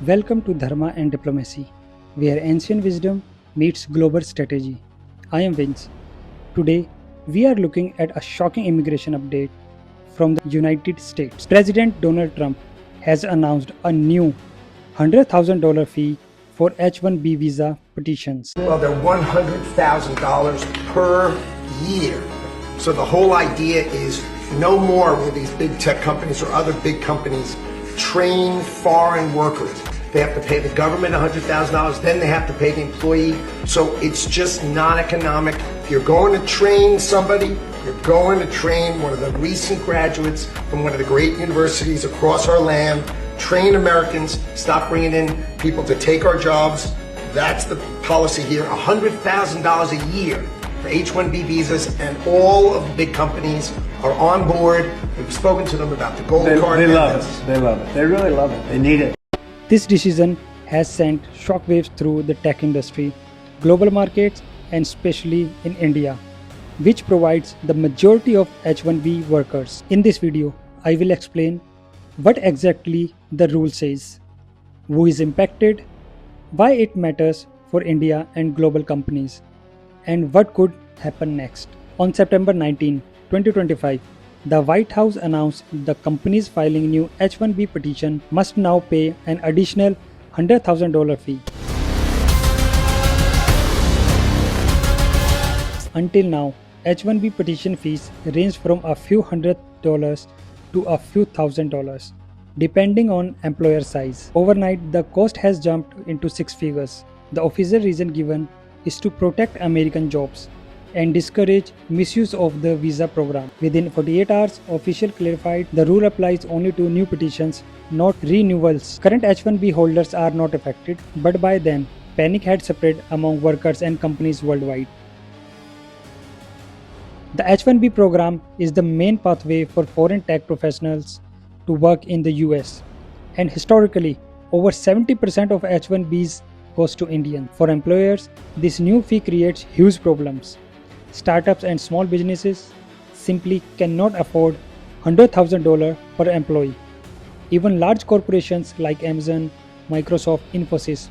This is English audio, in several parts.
Welcome to Dharma and Diplomacy, where ancient wisdom meets global strategy. I am Vince. Today, we are looking at a shocking immigration update from the United States. President Donald Trump has announced a new $100,000 fee for H-1B visa petitions. Well, they're $100,000 per year. So the whole idea is no more will these big tech companies or other big companies train foreign workers. They have to pay the government $100,000, then they have to pay the employee. So it's just not economic. If you're going to train somebody, you're going to train one of the recent graduates from one of the great universities across our land. Train Americans, stop bringing in people to take our jobs. That's the policy here, $100,000 a year for H-1B visas, and all of the big companies are on board. We've spoken to them about the gold card. They love it. They love it. They really love it. They need it. This decision has sent shockwaves through the tech industry, global markets, and especially in India, which provides the majority of H-1B workers. In this video, I will explain what exactly the rule says, who is impacted, why it matters for India and global companies, and what could happen next. On September 19, 2025, the White House announced the companies filing new H-1B petition must now pay an additional $100,000 fee. Until now, H-1B petition fees range from a few $100s to a few $1,000s, depending on employer size. Overnight, the cost has jumped into six figures. The official reason given is to protect American jobs and discourage misuse of the visa program. Within 48 hours, officials clarified the rule applies only to new petitions, not renewals. Current H-1B holders are not affected, but by then, panic had spread among workers and companies worldwide. The H-1B program is the main pathway for foreign tech professionals to work in the US, and historically, over 70% of H-1Bs goes to Indians. For employers, this new fee creates huge problems. Startups and small businesses simply cannot afford $100,000 per employee. Even large corporations like Amazon, Microsoft, Infosys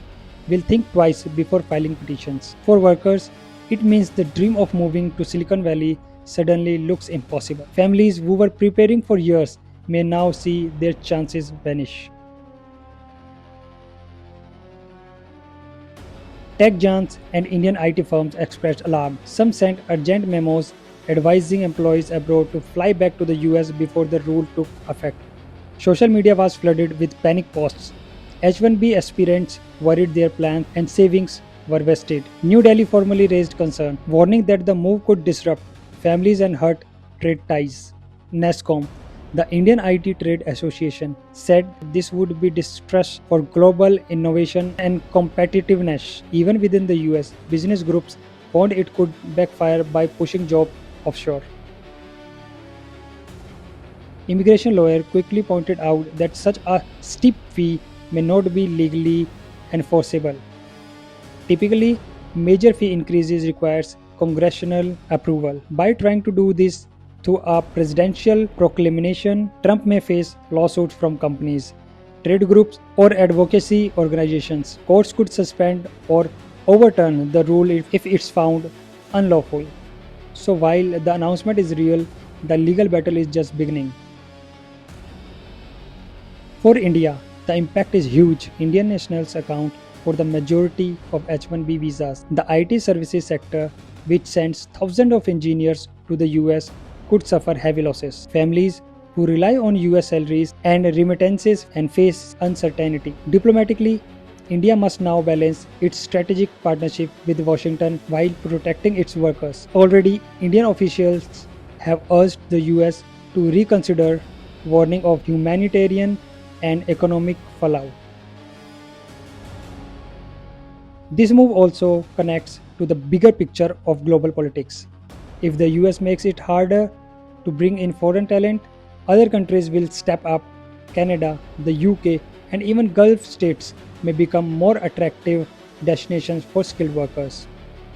will think twice before filing petitions. For workers, it means the dream of moving to Silicon Valley suddenly looks impossible. Families who were preparing for years may now see their chances vanish. Tech giants and Indian IT firms expressed alarm. Some sent urgent memos advising employees abroad to fly back to the US before the rule took effect. Social media was flooded with panic posts. H-1B aspirants worried their plans and savings were vested. New Delhi formally raised concern, warning that the move could disrupt families and hurt trade ties. NASSCOM, the Indian IT Trade Association, said this would be distress for global innovation and competitiveness. Even within the US, business groups warned it could backfire by pushing jobs offshore. Immigration lawyer quickly pointed out that such a steep fee may not be legally enforceable. Typically, major fee increases requires congressional approval. By trying to do this through a presidential proclamation, Trump may face lawsuits from companies, trade groups, or advocacy organizations. Courts could suspend or overturn the rule if it's found unlawful. So while the announcement is real, the legal battle is just beginning. For India, the impact is huge. Indian nationals account for the majority of H-1B visas. The IT services sector, which sends thousands of engineers to the US, could suffer heavy losses. Families who rely on US salaries and remittances and face uncertainty. Diplomatically, India must now balance its strategic partnership with Washington while protecting its workers. Already, Indian officials have urged the US to reconsider, warning of humanitarian and economic fallout. This move also connects to the bigger picture of global politics. If the US makes it harder to bring in foreign talent, other countries will step up. Canada, the UK, and even Gulf states may become more attractive destinations for skilled workers.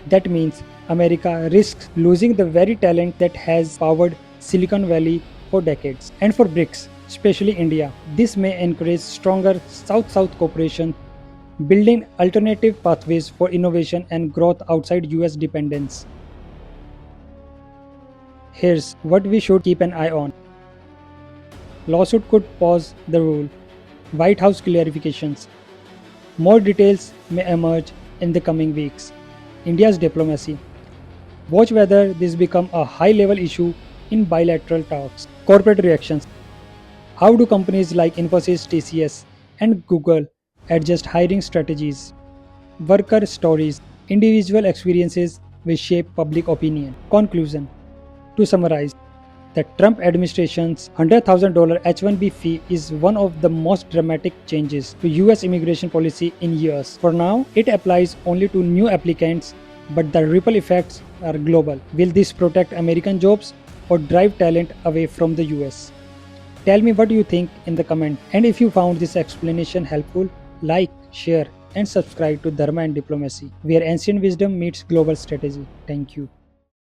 That means America risks losing the very talent that has powered Silicon Valley for decades. And for BRICS, especially India. This may encourage stronger South-South cooperation, building alternative pathways for innovation and growth outside US dependence. Here's what we should keep an eye on. Lawsuit could pause the rule. White House clarifications. More details may emerge in the coming weeks. India's diplomacy. Watch whether this becomes a high-level issue in bilateral talks. Corporate reactions. How do companies like Infosys, TCS, and Google adjust hiring strategies? Worker stories. Individual experiences will shape public opinion. Conclusion. To summarize, the Trump administration's $100,000 H-1B fee is one of the most dramatic changes to US immigration policy in years. For now, it applies only to new applicants, but the ripple effects are global. Will this protect American jobs or drive talent away from the US? Tell me what you think in the comment, and if you found this explanation helpful, like, share, and subscribe to Dharma and Diplomacy, where ancient wisdom meets global strategy. Thank you.